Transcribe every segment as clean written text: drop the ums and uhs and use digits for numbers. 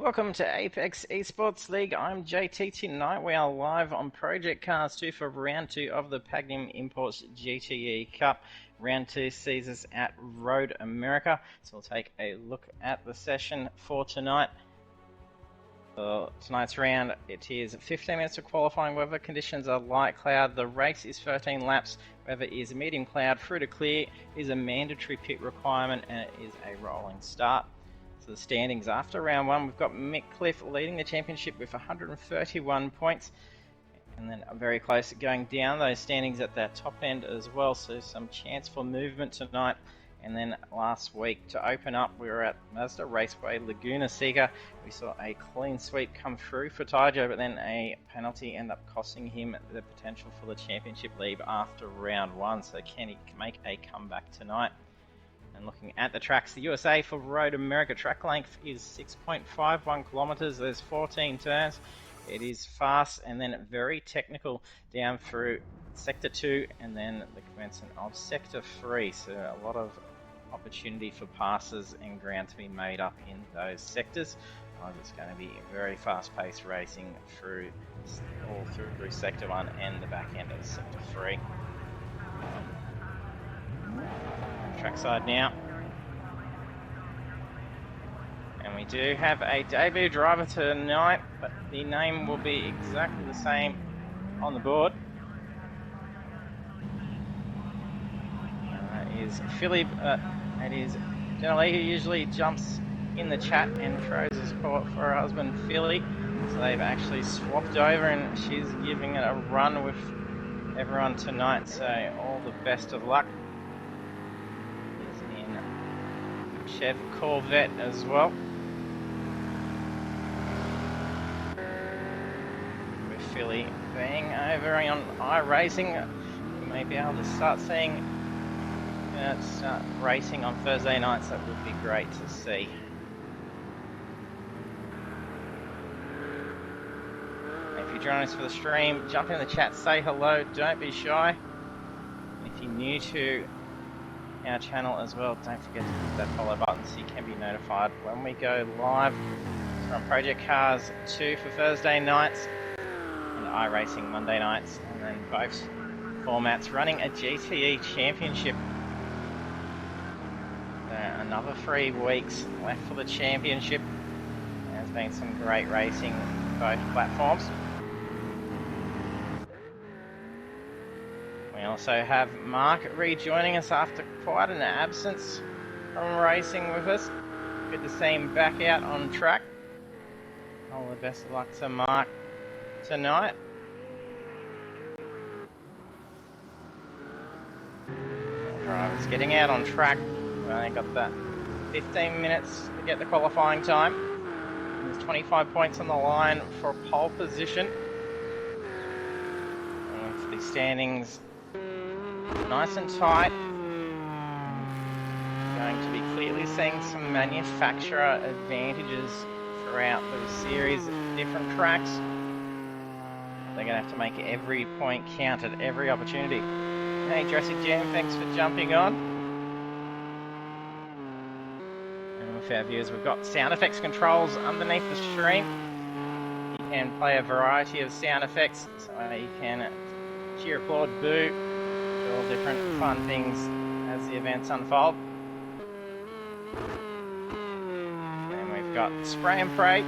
Welcome to Apex Esports League. I'm JT. Tonight we are live on Project Cars 2 for round 2 of the Pagnian Imports GTE Cup. Round 2 sees us at Road America. So we'll take a look at the session for tonight. For tonight's round, it is 15 minutes of qualifying. Weather conditions are light cloud. The race is 13 laps. Weather is medium cloud. Through to clear is a mandatory pit requirement, and it is a rolling start. So the standings after round 1, we've got Mick Cliff leading the championship with 131 points, and then very close at going down those standings at that top end as well, so some chance for movement tonight. And then last week, to open up, we were at Mazda Raceway Laguna Seca. We saw a clean sweep come through for Taijo, but then a penalty ended up costing him the potential for the championship lead after round 1. So can he make a comeback tonight? And looking at the tracks, the USA for Road America track length is 6.51 kilometers. There's 14 turns. It is fast and then very technical down through Sector 2 and then the commencement of Sector 3. So a lot of opportunity for passes and ground to be made up in those sectors. It's going to be very fast-paced racing all through Sector 1 and the back end of Sector 3. Trackside now. And we do have a debut driver tonight, but the name will be exactly the same on the board. Is Philly, it is Janelle, who usually jumps in the chat and throws a support for her husband Philly. So they've actually swapped over and she's giving it a run with everyone tonight. So all the best of luck. Is in Chev Corvette as well. With Philly being over on iRacing, we may be able to start seeing start racing on Thursday nights. That would be great to see. If you join us for the stream, jump in the chat, say hello, don't be shy. If you're new to our channel as well, don't forget to hit that follow button so you can be notified when we go live. So on Project Cars 2 for Thursday nights and iRacing Monday nights, and then both formats running a GTE championship. Another 3 weeks left for the championship. There's been some great racing both platforms. We also have Mark rejoining us after quite an absence from racing with us. Good to see him back out on track. All the best of luck to Mark tonight. Drivers getting out on track. We've only got that 15 minutes to get the qualifying time. There's 25 points on the line for pole position. And with the standings nice and tight, going to be clearly seeing some manufacturer advantages throughout the series at different tracks. They're going to have to make every point count at every opportunity. Hey Jurassic Jam, thanks for jumping on. For our viewers, we've got sound effects controls underneath the stream. You can play a variety of sound effects, so you can cheer, applaud, boo, do all different fun things as the events unfold. And we've got spray and pray.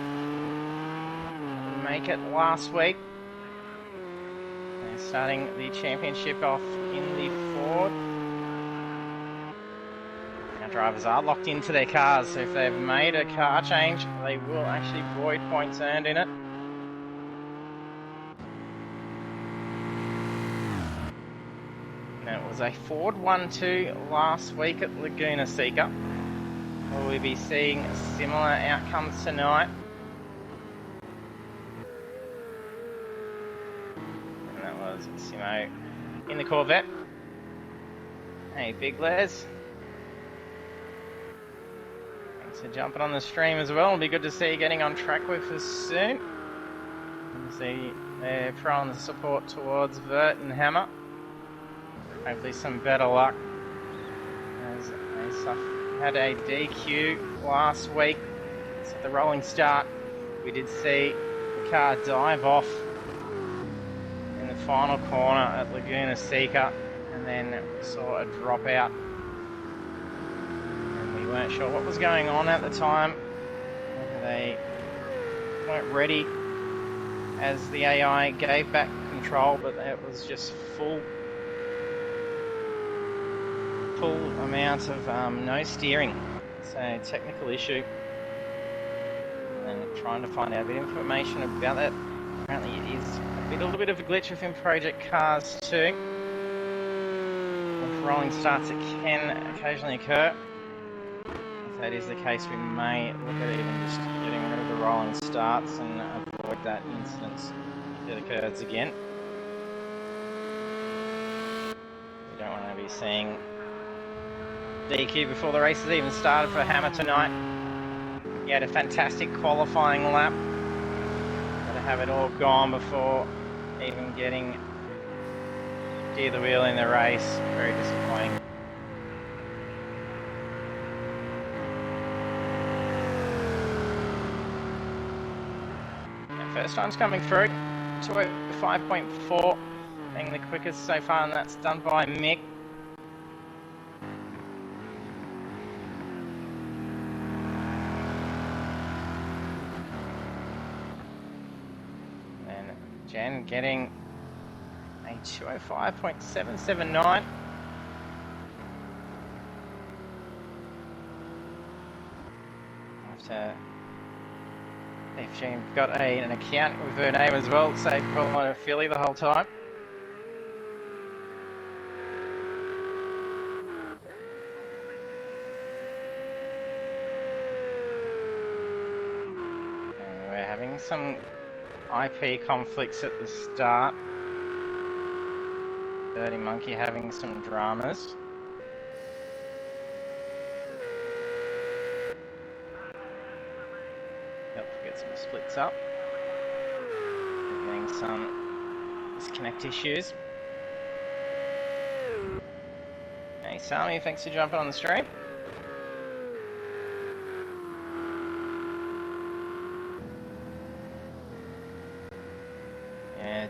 Make it last week. And starting the championship off in the Ford. Drivers are locked into their cars, so if they've made a car change, they will actually void points earned in it. And it was a Ford 1-2 last week at Laguna Seca. Will we be seeing similar outcomes tonight? And that was Simo in the Corvette. Hey, Big Les. So jumping on the stream as well. It'll be good to see you getting on track with us soon. And see they're throwing the support towards Vert and Hammer. Hopefully some better luck. As they had a DQ last week. It's the rolling start We did see the car dive off in the final corner at Laguna Seca, and then we saw a drop out. And we weren't sure what was going on at the time. Whether they weren't ready as the AI gave back control, but it was just full amount of no steering. So technical issue. And trying to find out a bit of information about that. Apparently it is a little bit of a glitch within Project Cars too. With rolling starts it can occasionally occur. If that is the case, we may look at even just getting rid of the rolling starts and avoid that incident if it occurs again. We don't want to be seeing DQ before the race has even started for Hammer tonight. He had a fantastic qualifying lap. Got to have it all gone before even getting gear the wheel in the race. Very disappointing. And first time's coming through. 205.4 being the quickest so far, and that's done by Mick. Jen getting a 205.779. After if she got an account with her name as well, so calling her Philly the whole time. And we're having some IP conflicts at the start. Dirty Monkey having some dramas. Help get some splits up. We're getting some disconnect issues. Hey Sammy, thanks for jumping on the stream.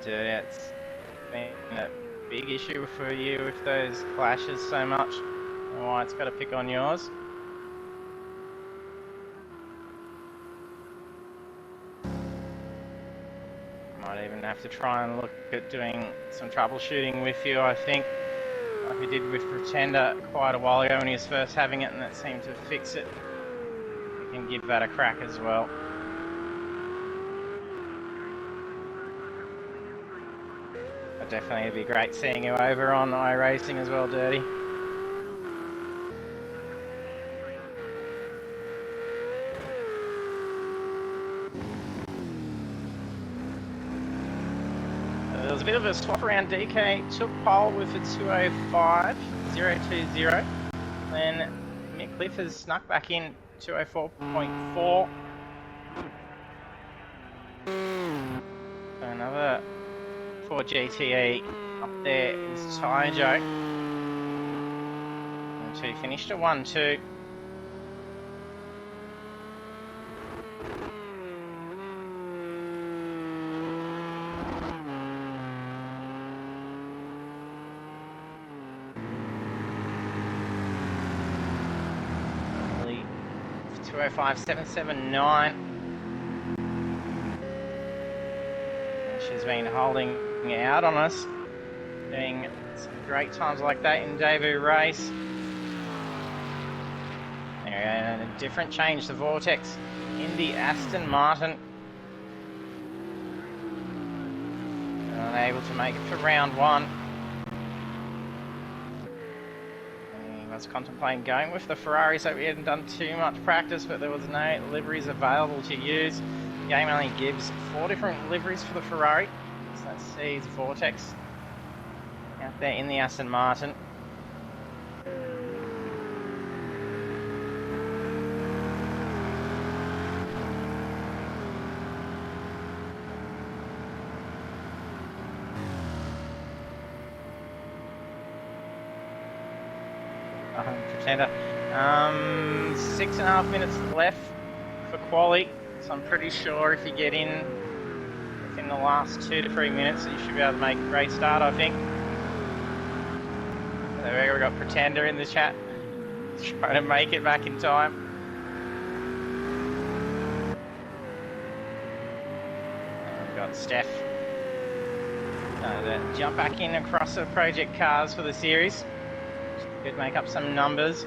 Dude, it's been a big issue for you with those clashes so much. I don't know why it's got to pick on yours. Might even have to try and look at doing some troubleshooting with you, I think, like we did with Pretender quite a while ago when he was first having it, and that seemed to fix it. We can give that a crack as well. Definitely it'd be great seeing you over on iRacing as well, Dirty. There was a bit of a swap around. DK took pole with a 205.020. Then Mick Cliff has snuck back in 204.4. So another for GTE up there is Tyjo. And 2 finished at 1-2. Really 205.779. She's been holding out on us, doing some great times like that in debut race. And a different change, the Vortex in the Aston Martin. Unable to make it for round 1. And he was contemplating going with the Ferrari, so we hadn't done too much practice, but there was no liveries available to use. The game only gives 4 different liveries for the Ferrari. So that sees Vortex out there in the Aston Martin. Pretender. 6.5 minutes left for quali. So I'm pretty sure if you get in within the last 2 to 3 minutes, you should be able to make a great start, I think. There we go, we got Pretender in the chat, trying to make it back in time. And we've got Steph. Jump back in across the project cars for the series. Could make up some numbers.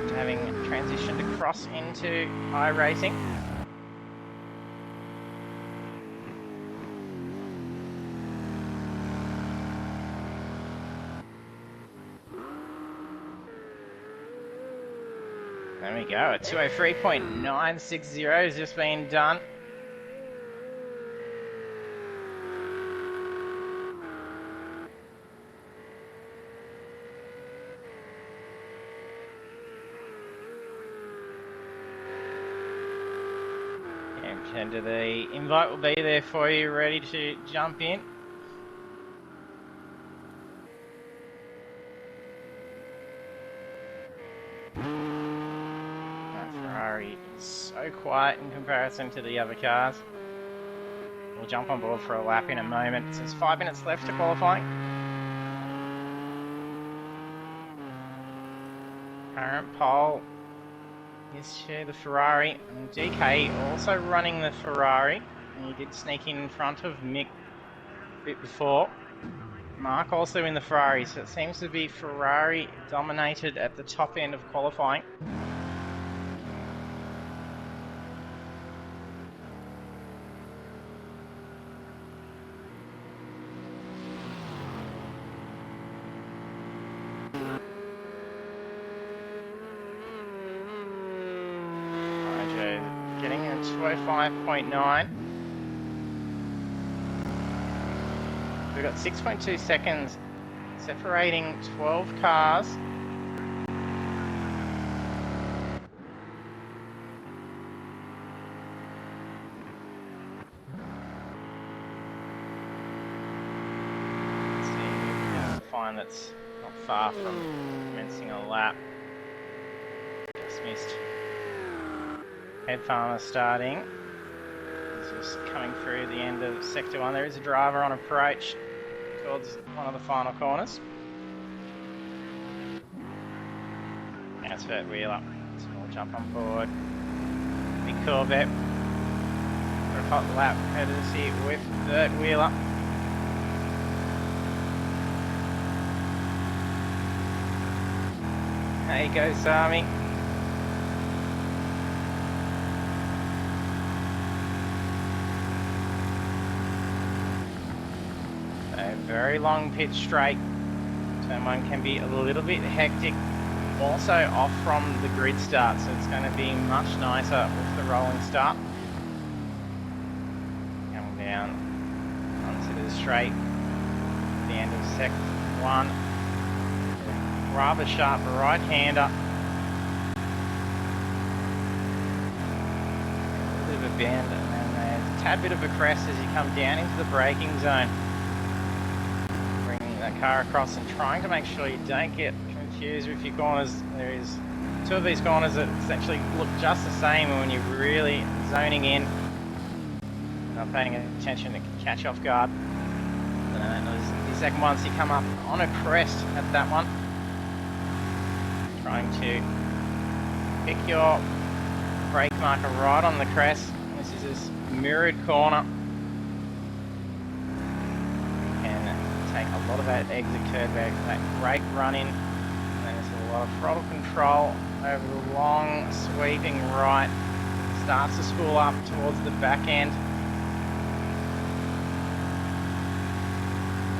After having transitioned across into iRacing. There we go, a 203.960 has just been done. And the invite will be there for you, ready to jump in. Ferrari is so quiet in comparison to the other cars. We'll jump on board for a lap in a moment. There's 5 minutes left to qualifying. Current pole is to the Ferrari, and DK also running the Ferrari, and he did sneak in front of Mick a bit before. Mark also in the Ferrari, so it seems to be Ferrari dominated at the top end of qualifying. Getting a 205.9. We've got 6.2 seconds separating 12 cars. Let's see, we'll find that's not far from commencing a lap. Just missed. Head Farmer starting. He's just coming through the end of Sector 1. There is a driver on approach towards one of the final corners. Now it's Vert Wheeler. So we'll jump on board. Big Corvette. For a hot lap courtesy with Vert Wheeler. There you go, Sami. Very long pitch straight. Turn 1 can be a little bit hectic. Also off from the grid start, so it's going to be much nicer with the rolling start. Coming down onto the straight. The end of Sector 1. Rather sharp right-hander. A little bit of a bend, and then there's a tad bit of a crest as you come down into the braking zone. That car across and trying to make sure you don't get confused with your corners. There is 2 of these corners that essentially look just the same, and when you're really zoning in, not paying attention, it can catch off guard. The second one, so you come up on a crest at that one, trying to pick your brake marker right on the crest. This is this mirrored corner. Take a lot of that exit curve back, that great run in, and then there's a lot of throttle control over the long sweeping right. Starts to spool up towards the back end.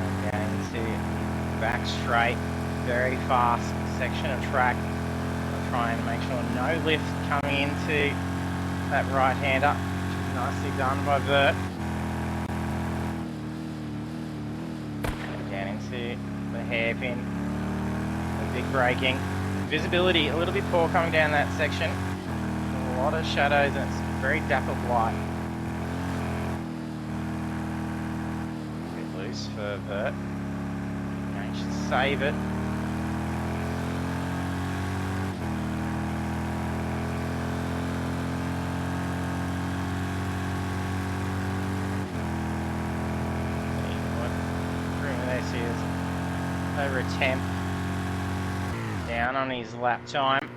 And down into the back straight, very fast section of track. I'll try and make sure no lift coming into that right-hander, which is nicely done by Vert. The hairpin, the big braking. Visibility a little bit poor coming down that section. A lot of shadows and it's very dappled light. A bit loose for Vert. You should save it. 10th. Down on his lap time.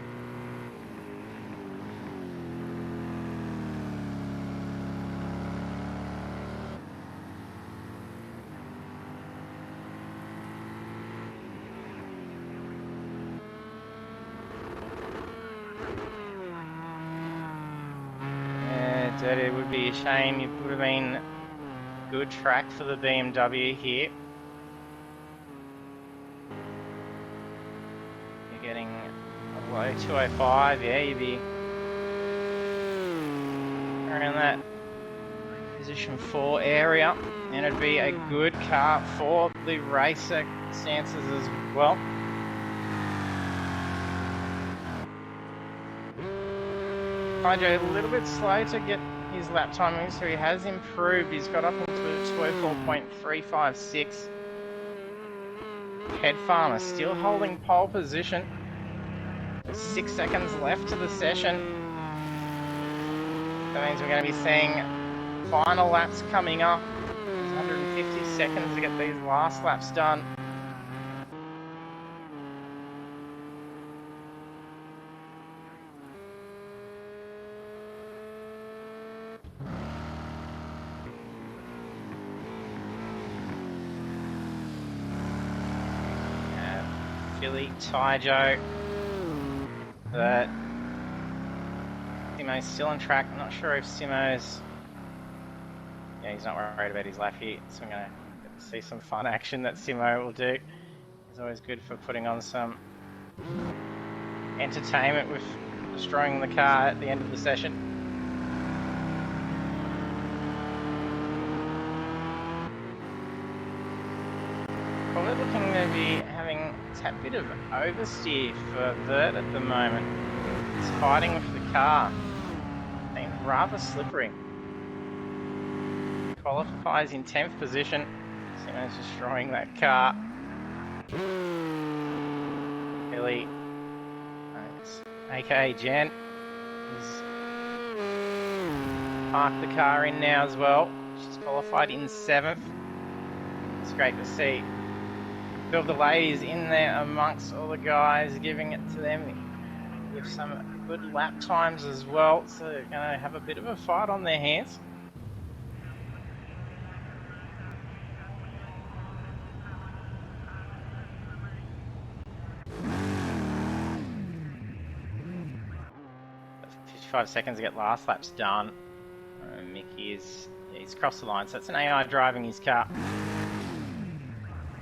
It would be a shame. It would have been a good track for the BMW here. You're getting a low 205, yeah, you'd be around that position 4 area, and it'd be a good car for the race circumstances as well. Hydro a little bit slow to get his lap timing, so he has improved. He's got up into 204.356. Head Farmer still holding pole position. There's 6 seconds left to the session. That means we're going to be seeing final laps coming up. There's 150 seconds to get these last laps done. Philly, Tyjo, but Simo's still on track. I'm not sure if Simo's... Yeah, he's not worried about his lap here, so I'm going to see some fun action that Simo will do. He's always good for putting on some entertainment with destroying the car at the end of the session. Probably looking to be having a tad bit of oversteer for Vert at the moment. He's fighting with the car. Being rather slippery. Qualifies in 10th position. Simo's destroying that car. Billy, aka Jen, has parked the car in now as well. She's qualified in 7th. It's great to see two of the ladies in there amongst all the guys, giving it to them with some good lap times as well. So they're going to have a bit of a fight on their hands. Seconds to get last laps done. He's crossed the line, so it's an AI driving his car.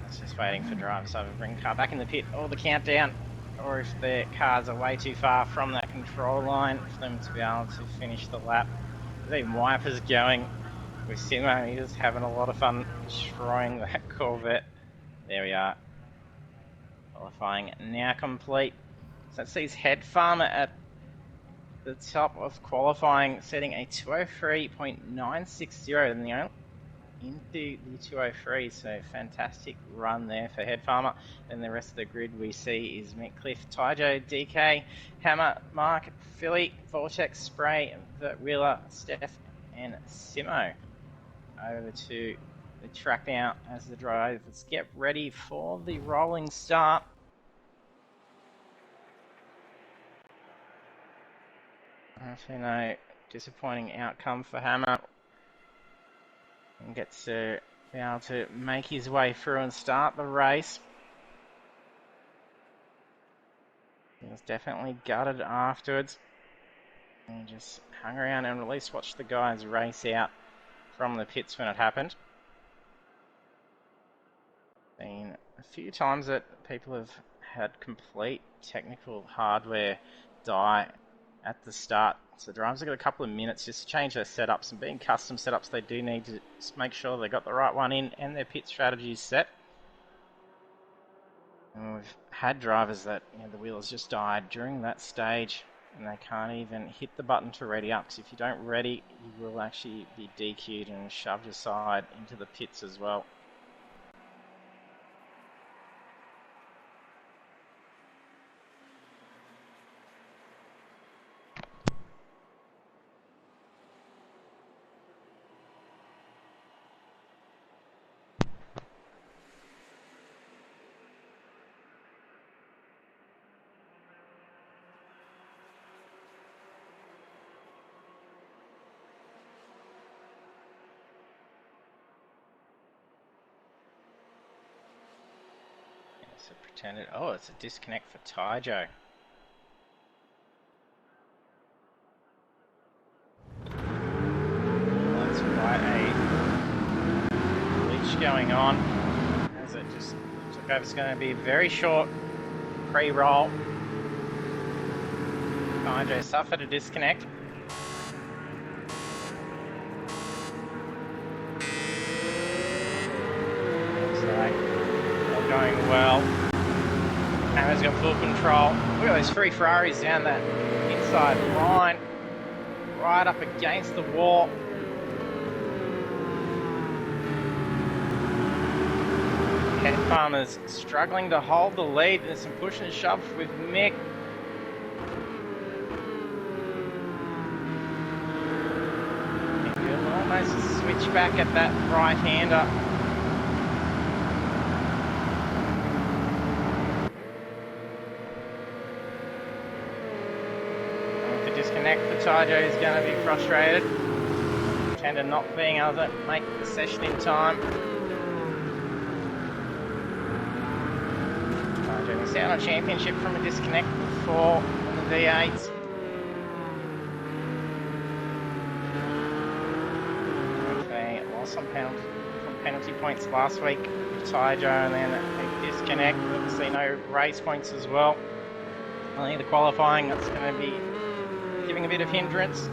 It's just waiting for drivers to either bring the car back in the pit or the countdown, or if their cars are way too far from that control line for them to be able to finish the lap. There's even wipers going with Simo. He's having a lot of fun destroying that Corvette. There we are. Qualifying now complete. So that sees Head Farmer at the top of qualifying, setting a 203.960 and the only into the 203, so fantastic run there for Head Farmer. And the rest of the grid we see is Mick Cliff, Tyjo, DK, Hammer, Mark, Philly, Vortex, Spray, Vert Wheeler, Steph, and Simo. Over to the track now as the drivers get ready for the rolling start. Actually, no disappointing outcome for Hammer. And gets to be able to make his way through and start the race. He was definitely gutted afterwards. And he just hung around and at least watched the guys race out from the pits when it happened. Been a few times that people have had complete technical hardware die at the start. So the drivers have got a couple of minutes just to change their setups, and being custom setups, they do need to make sure they got the right one in and their pit strategies set. And we've had drivers that the wheel has just died during that stage and they can't even hit the button to ready up, because if you don't ready, you will actually be DQ'd and shoved aside into the pits as well. It's a pretended. Oh, it's a disconnect for Tyjo. That's quite a glitch going on. As it just looks like it's going to be a very short pre-roll. Tyjo suffered a disconnect. Going well. Hammer's got full control. Look at those three Ferraris down that inside line, right up against the wall. Head Farmer's struggling to hold the lead. There's some push and shove with Mick. He'll almost switch back at that right-hander. Disconnect for Tyjo is going to be frustrated. Tender not being able to make the session in time. Tyjo missed out on a championship from a disconnect before on the V8s. They lost some penalty points last week with Tyjo, and then a disconnect. Obviously no race points as well. Only the qualifying that's going to be giving a bit of hindrance.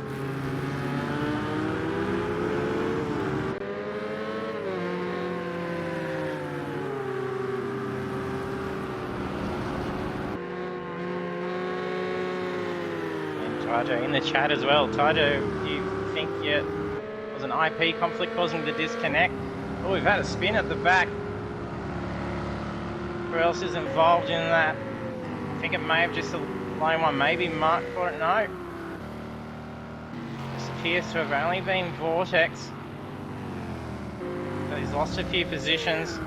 And Tyjo in the chat as well. Tyjo, do you think it was an IP conflict causing the disconnect? Oh, we've had a spin at the back. Who else is involved in that? I think it may have just a lane one, maybe Mark for it. No. Appears to have only been Vortex. So he's lost a few positions.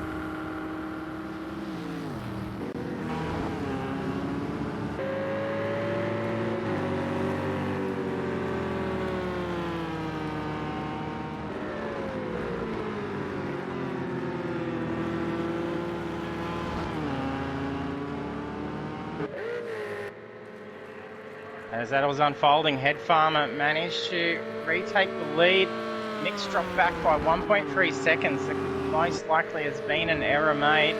As that was unfolding, Head Farmer managed to retake the lead. Mick's dropped back by 1.3 seconds. It most likely has been an error made.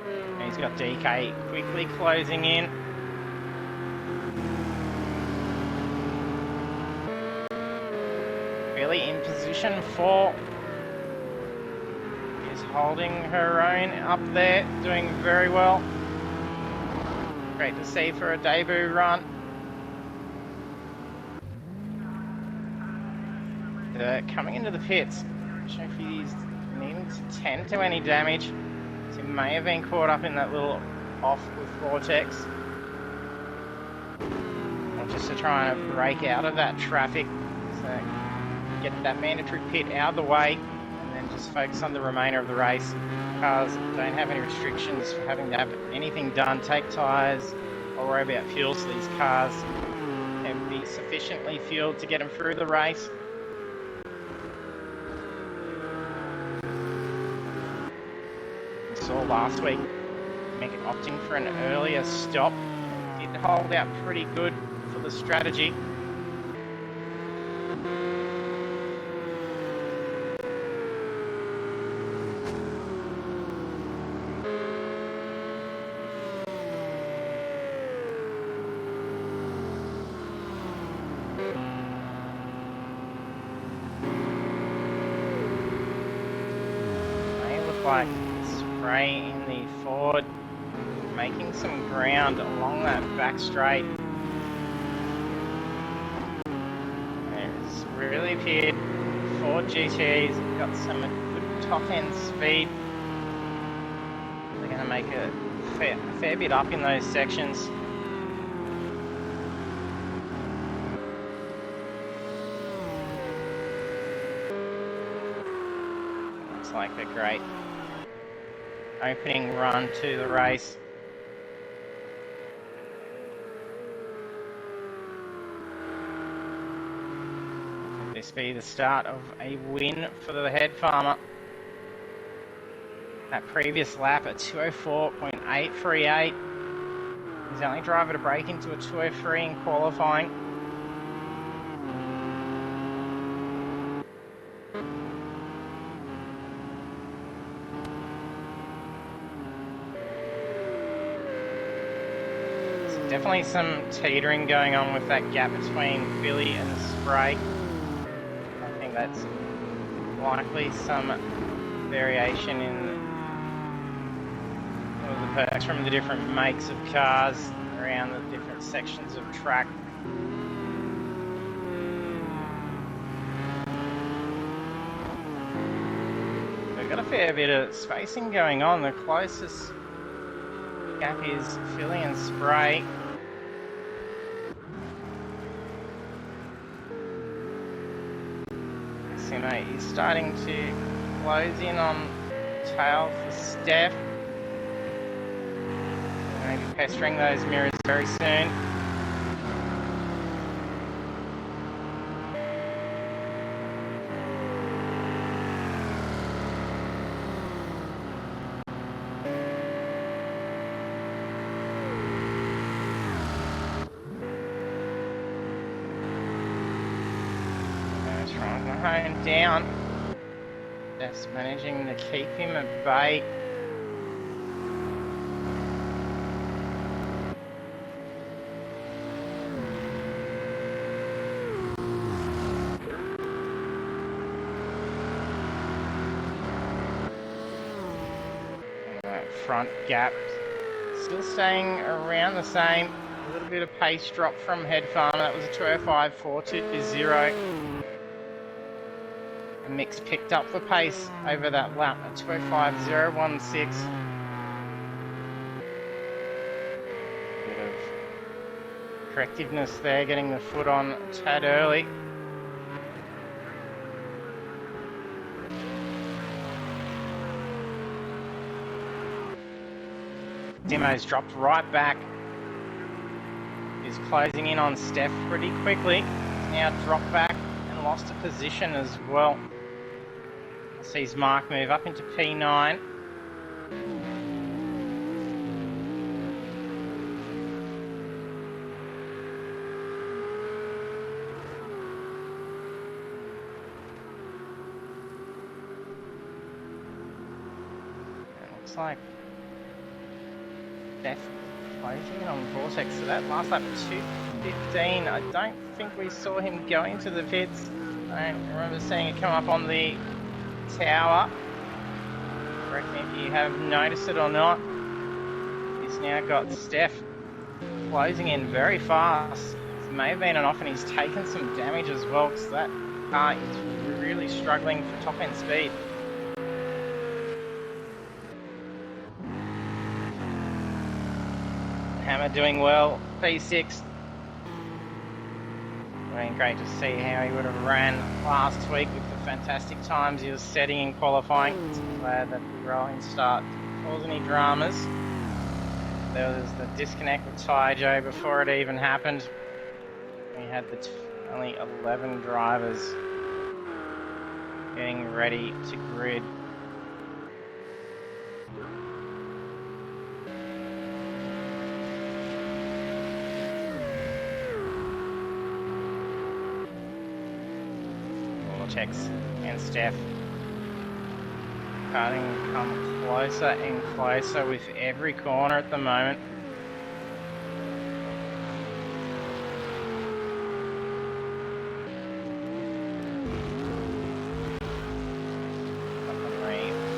And he's got DK quickly closing in. Really in position for. Is holding her own up there, doing very well. Great to see for a debut run. Coming into the pits, not sure if he's needing to tend to any damage. So he may have been caught up in that little off with Vortex. Or just to try and break out of that traffic. So get that mandatory pit out of the way and then just focus on the remainder of the race. Cars don't have any restrictions for having to have anything done. Take tyres or worry about fuel, so these cars can be sufficiently fueled to get them through the race. We saw last week Mick opting for an earlier stop. Did hold out pretty good for the strategy. Like spray in the Ford, making some ground along that back straight. It's really appeared Ford GTE's got some good top end speed. They're going to make a fair bit up in those sections. Looks like a great opening run to the race. Could this be the start of a win for the Head Farmer? That previous lap at 204.838. He's the only driver to break into a 203 in qualifying. So definitely some teetering going on with that gap between Philly and Spray. I think that's likely some variation in the perks from the different makes of cars around the different sections of track. We've got a fair bit of spacing going on. The closest gap is Philly and Spray. Simo is starting to close in on tail for Steph. Maybe pestering those mirrors very soon. Trying to hone down. Steph's managing to keep him at bay. Front gap still staying around the same. A little bit of pace drop from Head Farmer. That was a 205.420. And Mix picked up the pace over that lap at 205.016. Bit of correctiveness there, getting the foot on a tad early. Dimo's dropped right back. He's closing in on Steph pretty quickly. He's now dropped back and lost a position as well. Sees Mark move up into P9. It looks like Steph closing in on Vortex. So that last lap 2:15. I don't think we saw him go into the pits. I don't remember seeing it come up on the tower. Correct me if you have noticed it or not. He's now got Steph closing in very fast. It may have been an off and he's taken some damage as well because that car is really struggling for top end speed. Hammer doing well, P6. Been great to see how he would have ran last week with the fantastic times he was setting in qualifying. I'm glad that the rolling start didn't cause any dramas. There was the disconnect with Ty Joe before it even happened. We had the only 11 drivers getting ready to grid. Vortex and Steph starting to come closer and closer with every corner at the moment.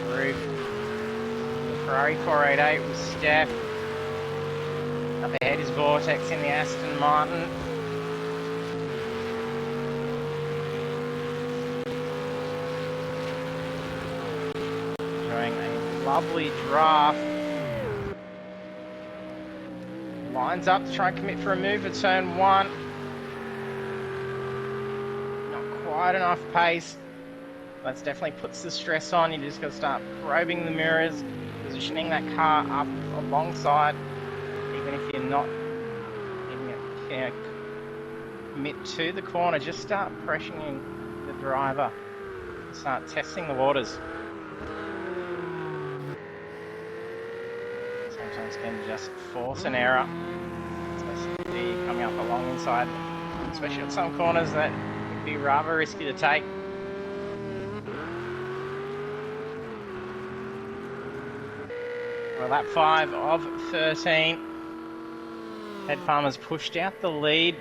Through the Ferrari 488 with Steph. Up ahead is Vortex in the Aston Martin. Lovely draft. Lines up to try and commit for a move at turn 1. Not quite enough pace. That definitely puts the stress on. You just got to start probing the mirrors, positioning that car up alongside. Even if you're not commit to the corner, just start pressuring the driver. Start testing the waters. than just force an error. Especially coming up along inside, especially at some corners that would be rather risky to take. Well, lap 5 of 13. Ed Farmer's pushed out the lead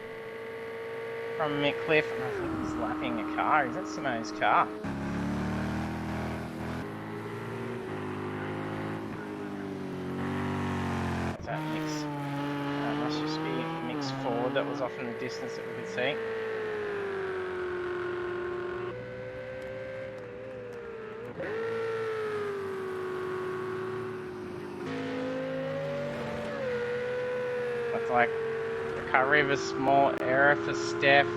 from Mick-Cliff, and I think he's lapping a car. Is that Simo's car? Is that Mick's? It must just be Mick's Ford that was off in the distance that we could see. Looks like recovery of a small error for Steph.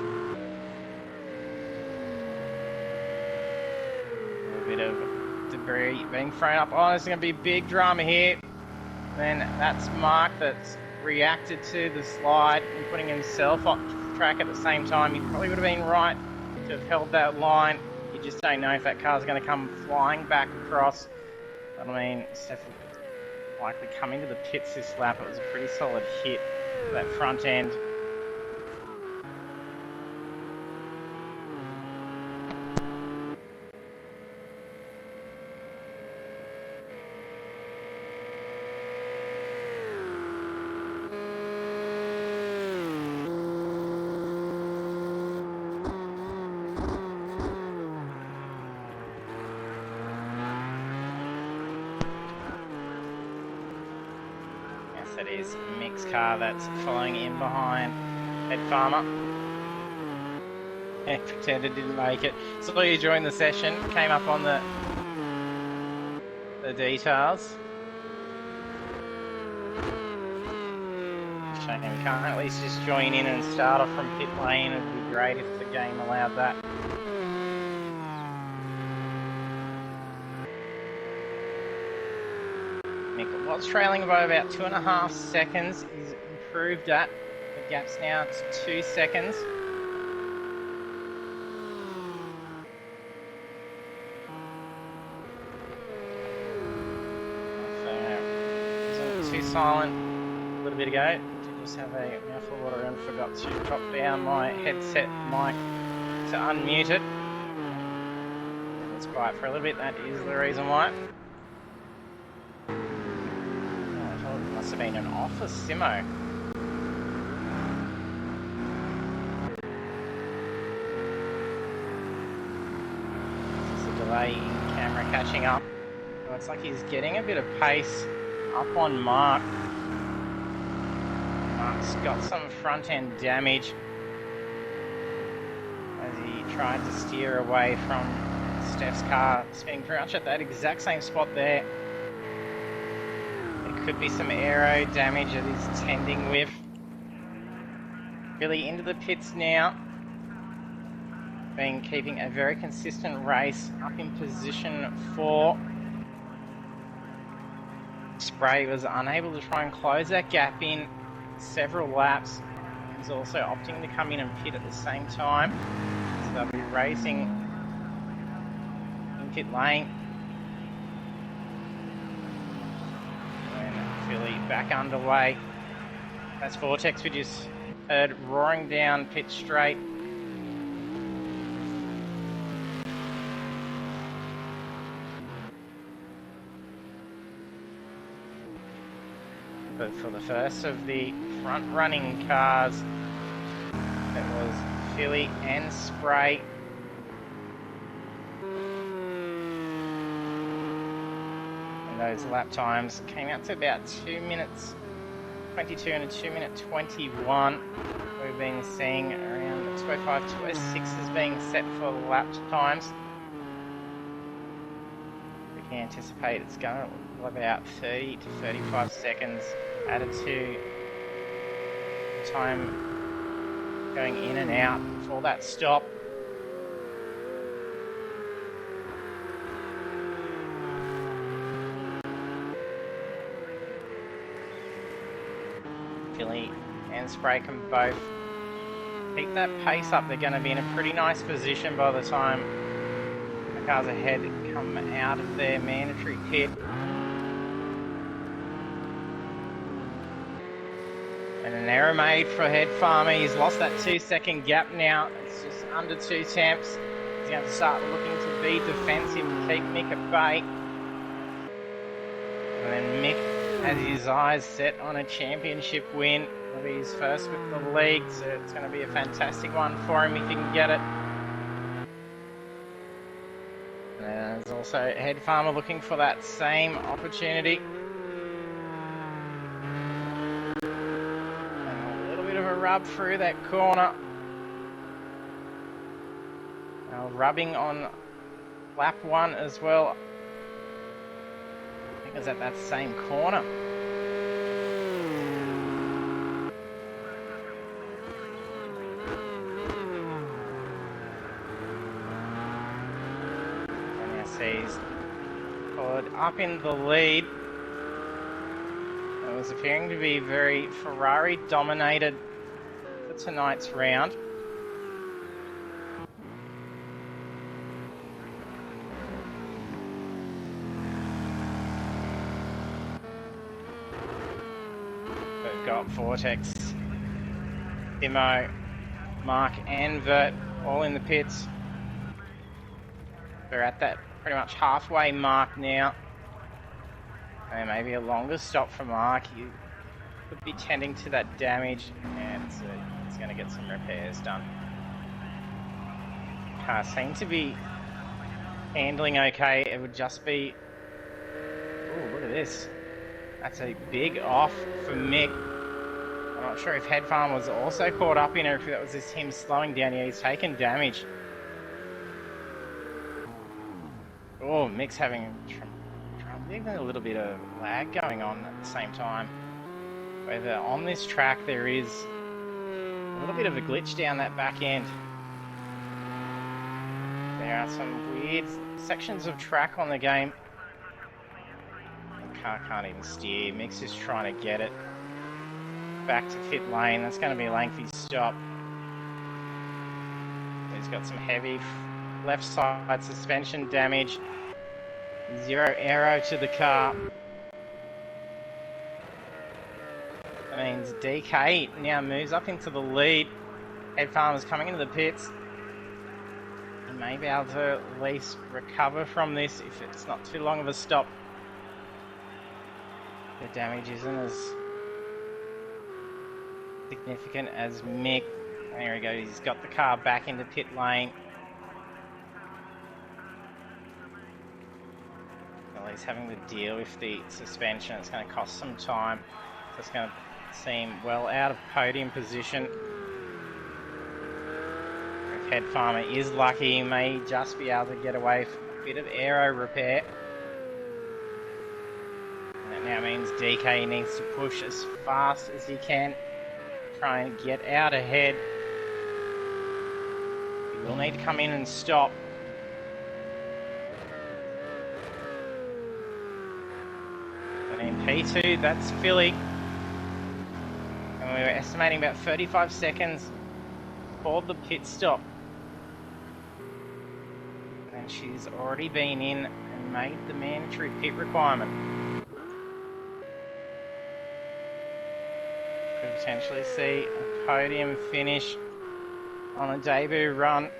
A bit of debris being thrown up. Oh, there's going to be big drama here. Then that's Mark that's reacted to the slide and putting himself off the track at the same time. He probably would have been right to have held that line. You just don't know if that car's going to come flying back across. But I mean, Steph likely coming to the pits this lap. It was a pretty solid hit for that front end. That is Mick's car that's following in behind Ed Farmer. And pretended didn't make it. Saw you join the session, came up on the details. Shame we can't at least just join in and start off from pit lane. It would be great if the game allowed that. Mick was trailing by about 2.5 seconds. He's improved that. The gap's now to 2 seconds. So, wasn't too silent a little bit ago. Did just have a mouthful of water and forgot to drop down my headset mic to unmute it. It's quiet for a little bit. That is the reason why. Must have been an off for Simo. Just a delay in camera catching up. Looks like he's getting a bit of pace up on Mark. Mark's got some front end damage as he tried to steer away from Steph's car, spinning pretty much at that exact same spot there. Could be some aero damage that he's tending with. Really into the pits now. Been keeping a very consistent race up in position 4. Spray was unable to try and close that gap in several laps. He's also opting to come in and pit at the same time. So they'll be racing in pit lane. Philly back underway. That's Vortex we just heard roaring down pit straight. But for the first of the front running cars, it was Philly and Spray. Those lap times came out to about 2 minutes 22 and a 2 minute 21. We've been seeing around 205, 206 is being set for the lap times. We can anticipate it's going to about 30 to 35 seconds added to time going in and out before that stop. Philly and Spray can both keep that pace up. They're going to be in a pretty nice position by the time the cars ahead come out of their mandatory pit. And an error made for Head Farmer. He's lost that 2-second gap now. It's just under 2 temps. He's going to start looking to be defensive, keep Mick at bay. And then Mick has his eyes set on a championship win. It'll be his first with the league, so it's going to be a fantastic one for him if he can get it. And there's also Head Farmer looking for that same opportunity. Rub through that corner. Now rubbing on lap 1 as well. I think it was at that same corner. And yes, he's pulled up in the lead. It was appearing to be very Ferrari dominated tonight's round. We've got Vortex, Timo, Mark and Vert all in the pits. We're at that pretty much halfway mark now. And maybe a longer stop for Mark. You could be tending to that damage, and it's going to get some repairs done. Car seems to be handling okay. It would just be... Oh, look at this. That's a big off for Mick. I'm not sure if Head Farm was also caught up in it, or if that was just him slowing down. Yeah, he's taken damage. Oh, Mick's having even a little bit of lag going on at the same time. Whether on this track there is a little bit of a glitch down that back end. There are some weird sections of track on the game. The car can't even steer. Mick's just trying to get it back to pit lane. That's going to be a lengthy stop. He's got some heavy left side suspension damage. 0 aero to the car. That means DK now moves up into the lead. Head Farmer's coming into the pits. He may be able to at least recover from this if it's not too long of a stop. The damage isn't as significant as Mick. There he goes, he's got the car back into pit lane. Well, he's having to deal with the suspension. It's going to cost some time. So it's going to seem well out of podium position. If Head Farmer is lucky, he may just be able to get away with a bit of aero repair. And that now means DK needs to push as fast as he can. Try and get out ahead. He will need to come in and stop. And in P2, that's Philly. And we were estimating about 35 seconds for the pit stop. And she's already been in and made the mandatory pit requirement. Could potentially see a podium finish on a debut run.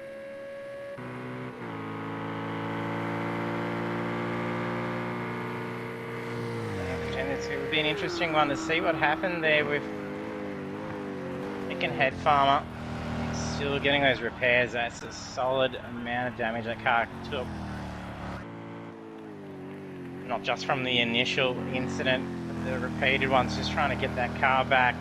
And it's going to be an interesting one to see what happened there with Mick and Head Farmer. Still getting those repairs. That's a solid amount of damage that car took. Not just from the initial incident, but the repeated ones, just trying to get that car back.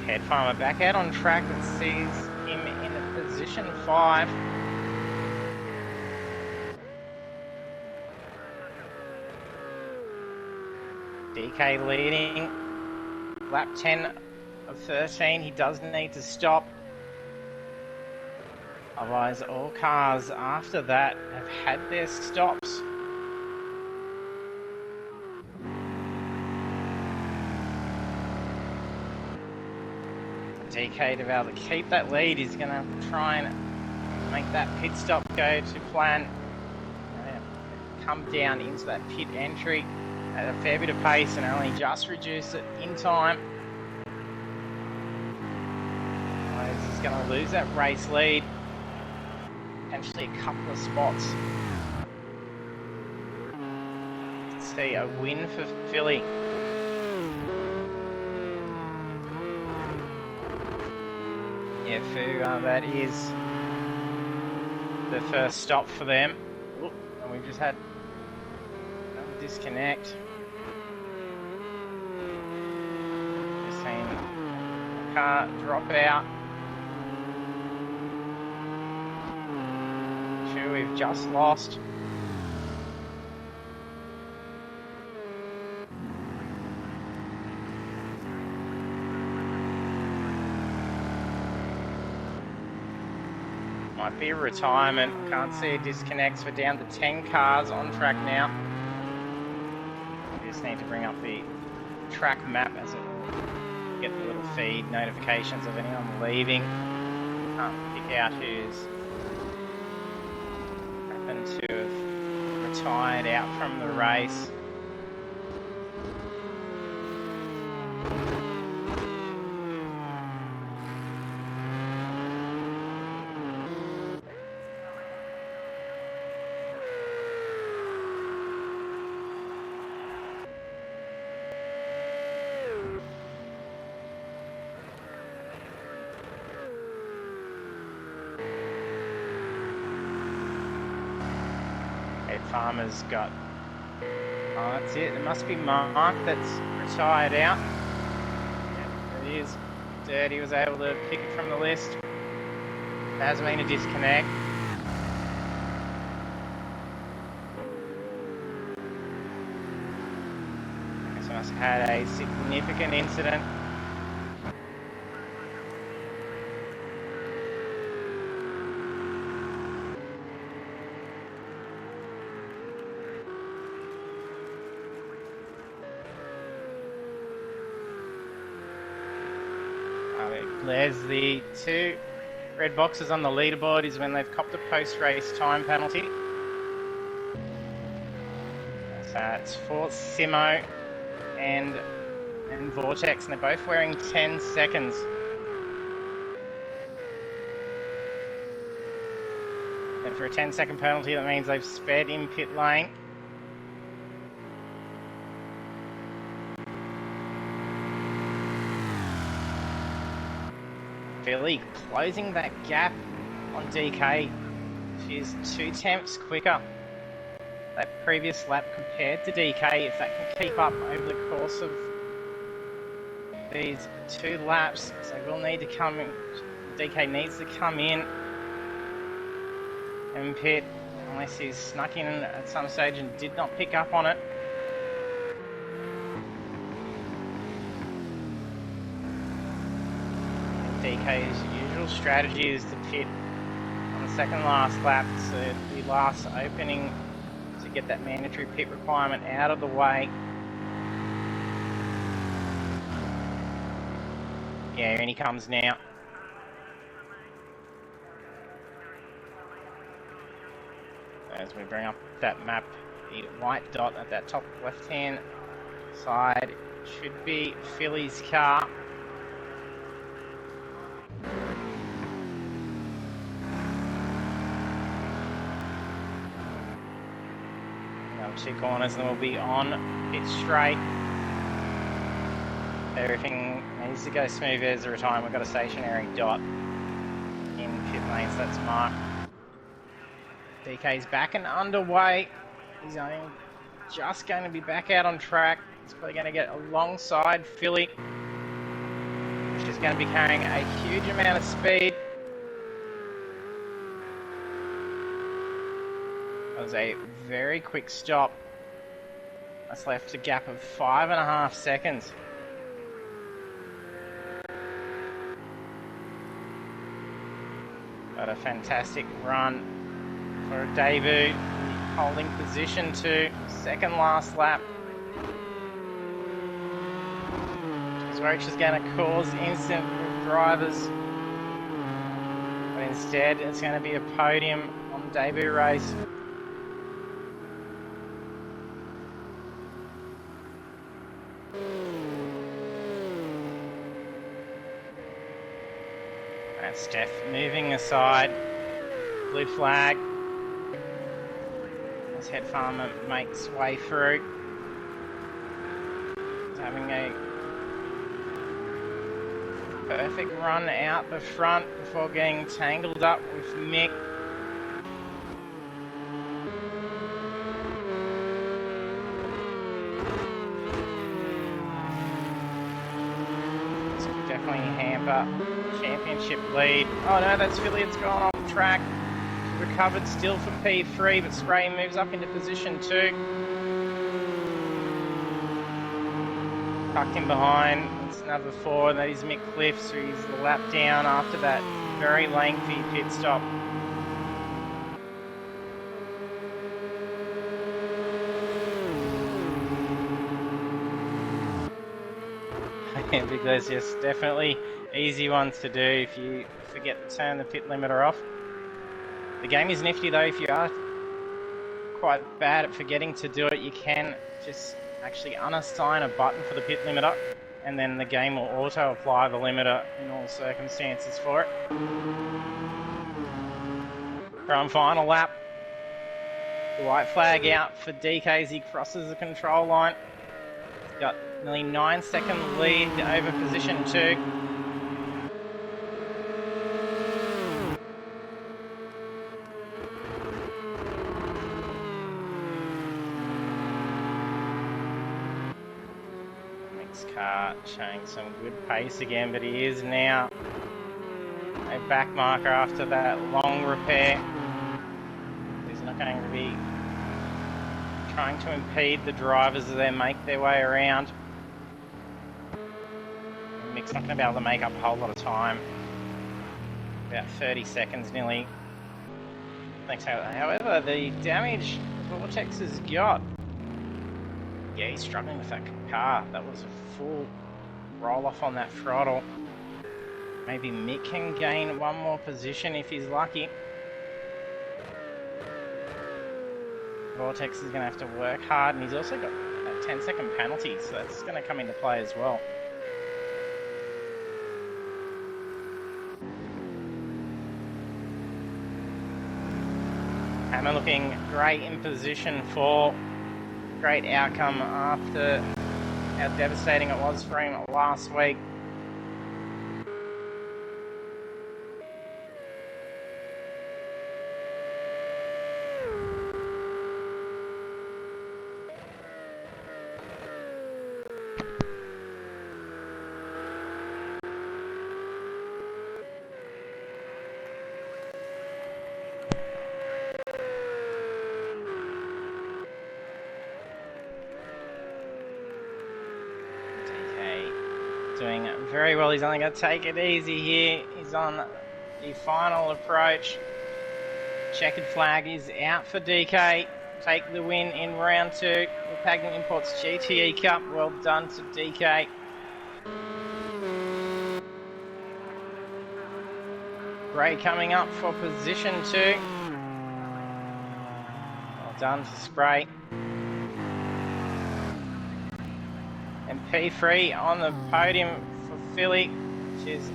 Head Farmer back out on track and sees him in a position 5. DK leading, lap 10 of 13, he does need to stop. Otherwise all cars after that have had their stops. DK to be able to keep that lead, he's going to try and make that pit stop go to plan. Come down into that pit entry at a fair bit of pace and only just reduce it in time. He's going to lose that race lead. Potentially a couple of spots. Let's see a win for Philly. Yeah, that is the first stop for them. Ooh, and we've just had a disconnect. Just seen a car drop out. Sure, we've just lost. Might be a retirement. Can't see a disconnect. We're down to 10 cars on track now. We just need to bring up the track map as it get the little feed notifications of anyone leaving. Can't pick out who's happened to have retired out from the race. Farmer's got, oh that's it, it must be Mark that's retired out. Yeah, it is. Dirty was able to pick it from the list. There has been a disconnect. This must have had a significant incident. There's the two red boxes on the leaderboard is when they've copped a post-race time penalty. So it's for Simo and Vortex, and they're both wearing 10 seconds. And for a 10-second penalty, that means they've sped in pit lane. Philly closing that gap on DK. She's 2 tenths quicker. That previous lap compared to DK, if that can keep up over the course of these 2 laps, so we'll need to come in. DK needs to come in and pit, unless he's snuck in at some stage and did not pick up on it. DK's usual strategy is to pit on the second last lap, so the last opening to get that mandatory pit requirement out of the way. Yeah, and he comes now. As we bring up that map, the white dot at that top left-hand side should be Philly's car. Another 2 corners and then we'll be on pit straight. Everything needs to go smooth as a retirement. We've got a stationary dot in pit lane, so that's marked. DK's back and underway. He's only just going to be back out on track. He's probably going to get alongside Philly, which is going to be carrying a huge amount of speed. That was a very quick stop. That's left a gap of 5.5 seconds. Got a fantastic run for a debut, holding position to second last lap. Roach is going to cause instant drivers. But Instead, it's going to be a podium on the debut race. That's Steph moving aside. Blue flag. As Head Farmer makes way through. He's having a perfect run out the front before getting tangled up with Mick. This could definitely hamper championship lead. Oh no, that's Philly, it's gone off track. Recovered still for P3, but Spray moves up into position 2. Tucked in behind, it's number 4, and that is Mick Cliffs, who's the lap down after that very lengthy pit stop. Because yes, definitely easy ones to do if you forget to turn the pit limiter off. The game is nifty though. If you are quite bad at forgetting to do it, you can just actually unassign a button for the pit limiter, and then the game will auto apply the limiter in all circumstances for it. From final lap, the white flag out for DK as he crosses the control line. He's got nearly 9-second lead over position 2. Car showing some good pace again, but he is now a back marker after that long repair. He's not going to be trying to impede the drivers as they make their way around. Mick's not going to be able to make up a whole lot of time. About 30 seconds nearly. Thanks. However, the damage Vortex has got, yeah, he's struggling with that car. That was a full roll off on that throttle. Maybe Mick can gain one more position if he's lucky. Vortex is going to have to work hard, and he's also got that 10-second penalty, so that's going to come into play as well. Hammer looking great in position 4. Great outcome after how devastating it was for him last week. Doing very well. He's only going to take it easy here. He's on the final approach. Checkered flag is out for DK. Take the win in round 2. The Pagnian Imports GTE Cup. Well done to DK. Gray coming up for position 2. Well done to Spray. And P3 on the podium for Philly, which is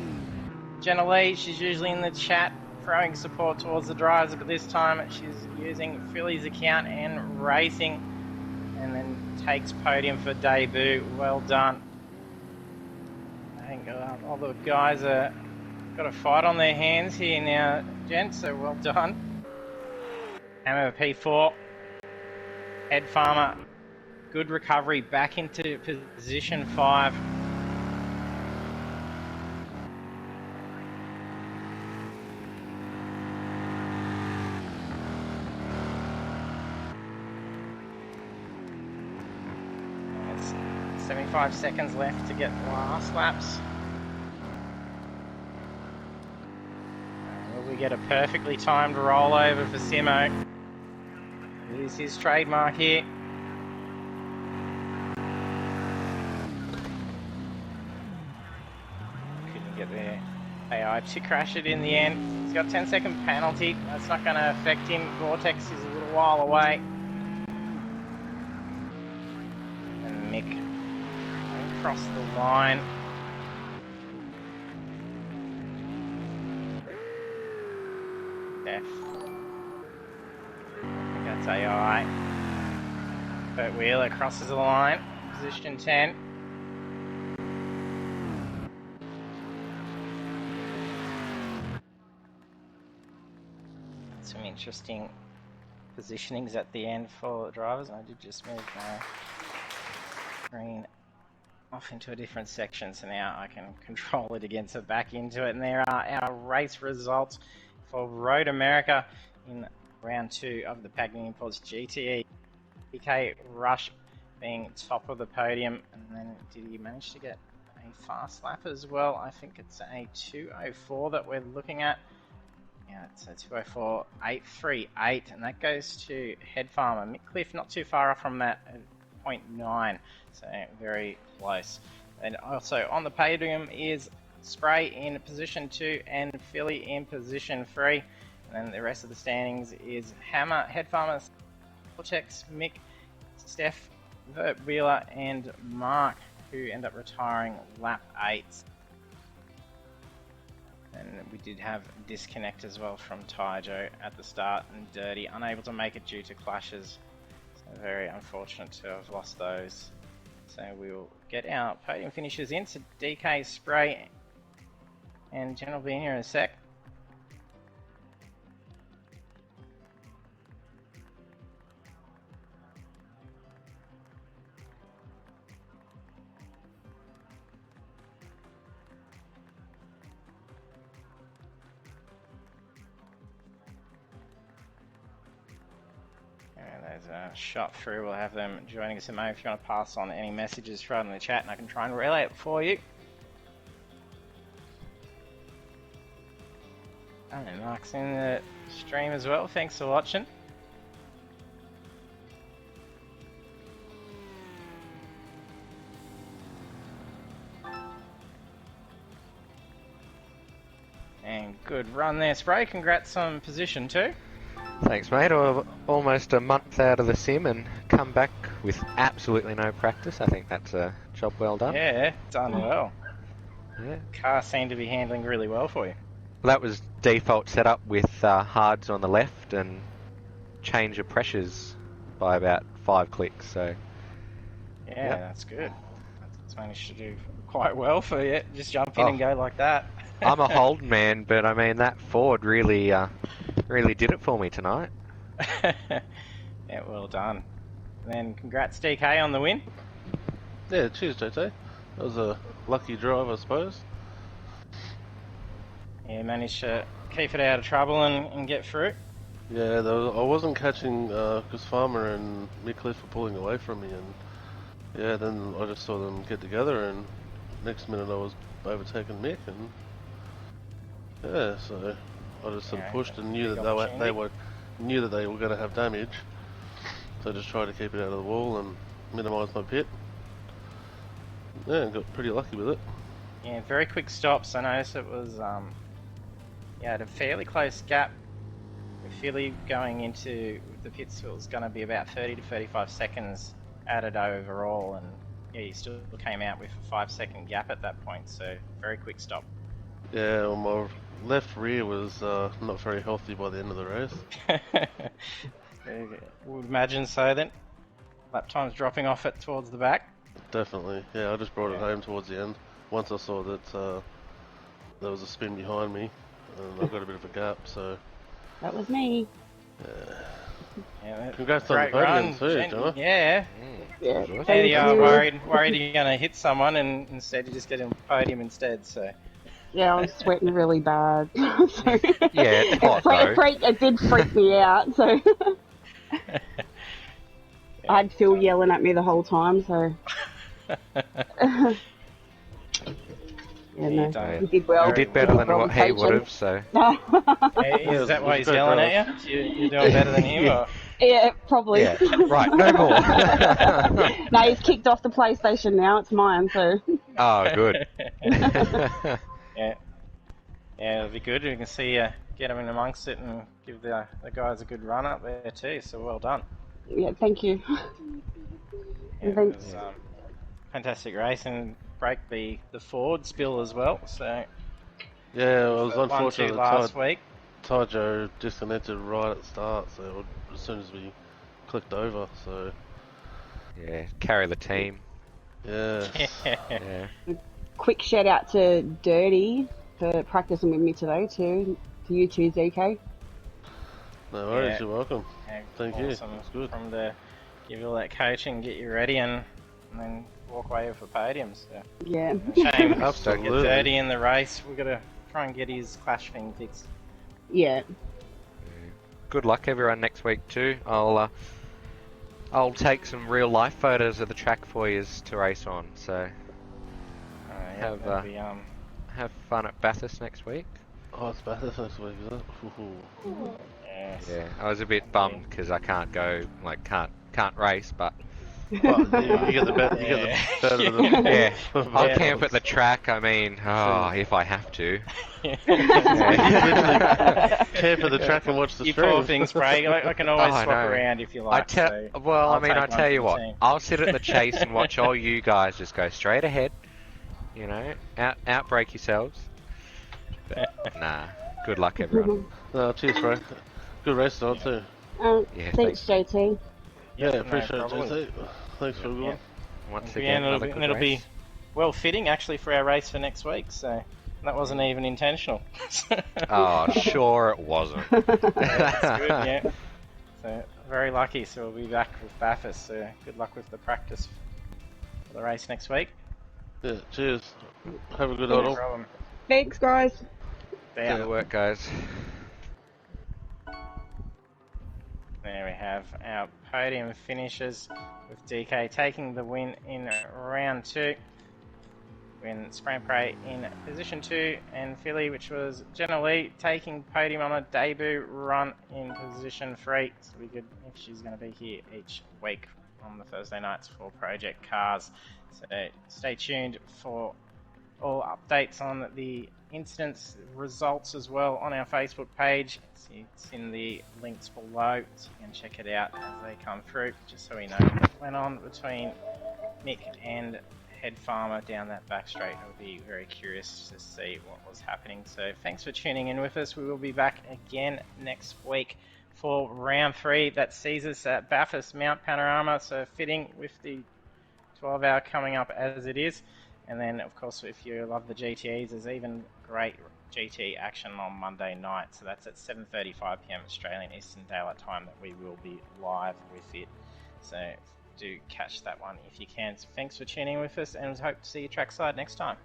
Jenna Lee. She's usually in the chat throwing support towards the drivers, but this time she's using Philly's account and racing, and then takes podium for debut. Well done. I think all the guys are got a fight on their hands here now, gents, so well done. Hammer P4. Head Farmer. Good recovery back into position 5. There's 75 seconds left to get the last laps. Will we get a perfectly timed rollover for Simo? It is his trademark here. Get there. They AI to crash it in the end. He's got a 10-second penalty. That's not going to affect him. Vortex is a little while away. And Mick across the line. Steph. I think that's AI. Bert Wheeler crosses the line. Position 10. Some interesting positionings at the end for the drivers. I did just move my screen off into a different section, so now I can control it again, so back into it. And there are our race results for Road America in round 2 of the Pagnian Imports GTE. PK Rush being top of the podium, and then did he manage to get a fast lap as well? I think it's a 2:04 that we're looking at. Yeah, it's a 2:04.838, and that goes to Head Farmer. Mick Cliff not too far off from that at 0.9, so very close. And also on the podium is Spray in position 2 and Philly in position 3. And then the rest of the standings is Hammer, Head Farmer, Vortex, Mick, Steph, Vert Wheeler, and Mark, who end up retiring lap 8. And we did have disconnect as well from Taijo at the start, and Dirty unable to make it due to clashes. So very unfortunate to have lost those. So we will get our podium finishers in. So DK, Spray, and Jen will be in here in a sec. There's a shot through. We'll have them joining us in a moment. If you want to pass on any messages, throw it in the chat and I can try and relay it for you. And Mark's in the stream as well. Thanks for watching. And good run there, Spray. Congrats on position 2. Thanks, mate. I'm almost a month out of the sim and come back with absolutely no practice. I think that's a job well done. Yeah, done well. Yeah. Car seemed to be handling really well for you. Well, that was default setup with hards on the left and change of pressures by about 5 clicks. So yeah, yep. That's good. That's managed to do quite well for you. Just jump in and go like that. I'm a Holden man, but I mean that Ford really did it for me tonight. Yeah, well done. And then congrats DK on the win. Yeah, cheers JT. That was a lucky drive, I suppose. Yeah, managed to keep it out of trouble and get through. Yeah, I wasn't catching because Farmer and Mick Cliff were pulling away from me, and yeah, then I just saw them get together, and next minute I was overtaking Mick, and yeah, so I just sort of pushed and knew that they were going to have damage, so I just tried to keep it out of the wall and minimise my pit. Yeah, and got pretty lucky with it. Yeah, very quick stops. I noticed it was yeah, at a fairly close gap. Philly going into the pits was going to be about 30 to 35 seconds added overall, and yeah, he still came out with a 5-second gap at that point, so very quick stop. Yeah, well, my left rear was not very healthy by the end of the race. Would imagine so then. Lap times dropping off it towards the back. Definitely, yeah, I just brought it home towards the end. Once I saw that there was a spin behind me, and I got a bit of a gap, so... That was me. Yeah, congrats on the podium too, Gemma. Yeah. Yeah. Worried you're going to hit someone, and instead you just get a podium instead, so... Yeah, I was sweating really bad. So Yeah, it's hot though. It did freak me out, so... I had Phil yelling at me the whole time, so... Yeah, no, you did well. You did better than what he would have, so... Is that why he's yelling at you? You're doing better than him, or...? Yeah, probably. Yeah, right, no more. No, he's kicked off the PlayStation now, it's mine, so... Oh, good. Yeah. Yeah, it'll be good. We can see you get them in amongst it and give the guys a good run up there too. So well done. Yeah, thank you. Yeah, it Thanks. was fantastic race and break the Ford spill as well. So Yeah, it was 1-2 unfortunate last that week. Tyjo disconnected right at the start, so as soon as we clicked over, so Yeah, carry the team. yeah. Yeah. Quick shout out to Dirty for practicing with me today too. To you too, ZK. No worries, Yeah. you're welcome. Yeah, Thank you. awesome. That's good. From the give you all that coaching, get you ready, and then walk away for podiums. So. Yeah. Shame. Get Absolutely. Dirty in the race. We've got to try and get his clash thing fixed. Yeah. Good luck everyone next week too. I'll take some real life photos of the track for you to race on. So Yeah, have fun at Bathurst next week. Oh, it's Bathurst next week, is it? Ooh. yes. Yeah, I was a bit bummed because I can't go, like can't race, but Well, you get the better of the yeah, I'll Yeah. camp at the track. I mean, if I have to. Camp at the track and watch the You stream. poor thing, Sprague. I can always I swap know. around if you like. I I'll tell you what, team. I'll sit at the chase and watch all you guys just go straight ahead. You know, outbreak yourselves. But, nah, good luck everyone. No, cheers, bro. Good race tonight too. Yeah, Thanks, JT. Yeah, no appreciate it, problem. JT. Thanks for a good one. Once Yeah, again, another good it'll be race. well fitting actually for our race for next week. So that wasn't even intentional. Oh, sure it wasn't. That's good, yeah. So very lucky. So we'll be back with Bathurst. So good luck with the practice for the race next week. Yeah, cheers. Have a good No night all. problem. Thanks, guys. Good work, guys. There we have our podium finishes with DK taking the win in round 2. When Spraying Prey in position 2 and Philly, which was Jenna Lee, taking podium on a debut run in position 3. So we good if she's going to be here each week on the Thursday nights for Project Cars. So stay tuned for all updates on the incidents results as well on our Facebook page. It's in the links below, so you can check it out as they come through, just so we know what went on between Mick and Head Farmer down that back straight. I'll be very curious to see what was happening. So thanks for tuning in with us. We will be back again next week for round 3 that sees us at Bathurst Mount Panorama, so fitting with the 12-hour coming up as it is. And then, of course, if you love the GTEs, there's even great GT action on Monday night. So that's at 7:35 p.m. Australian Eastern Daylight Time that we will be live with it. So do catch that one if you can. So thanks for tuning in with us, and hope to see you trackside next time.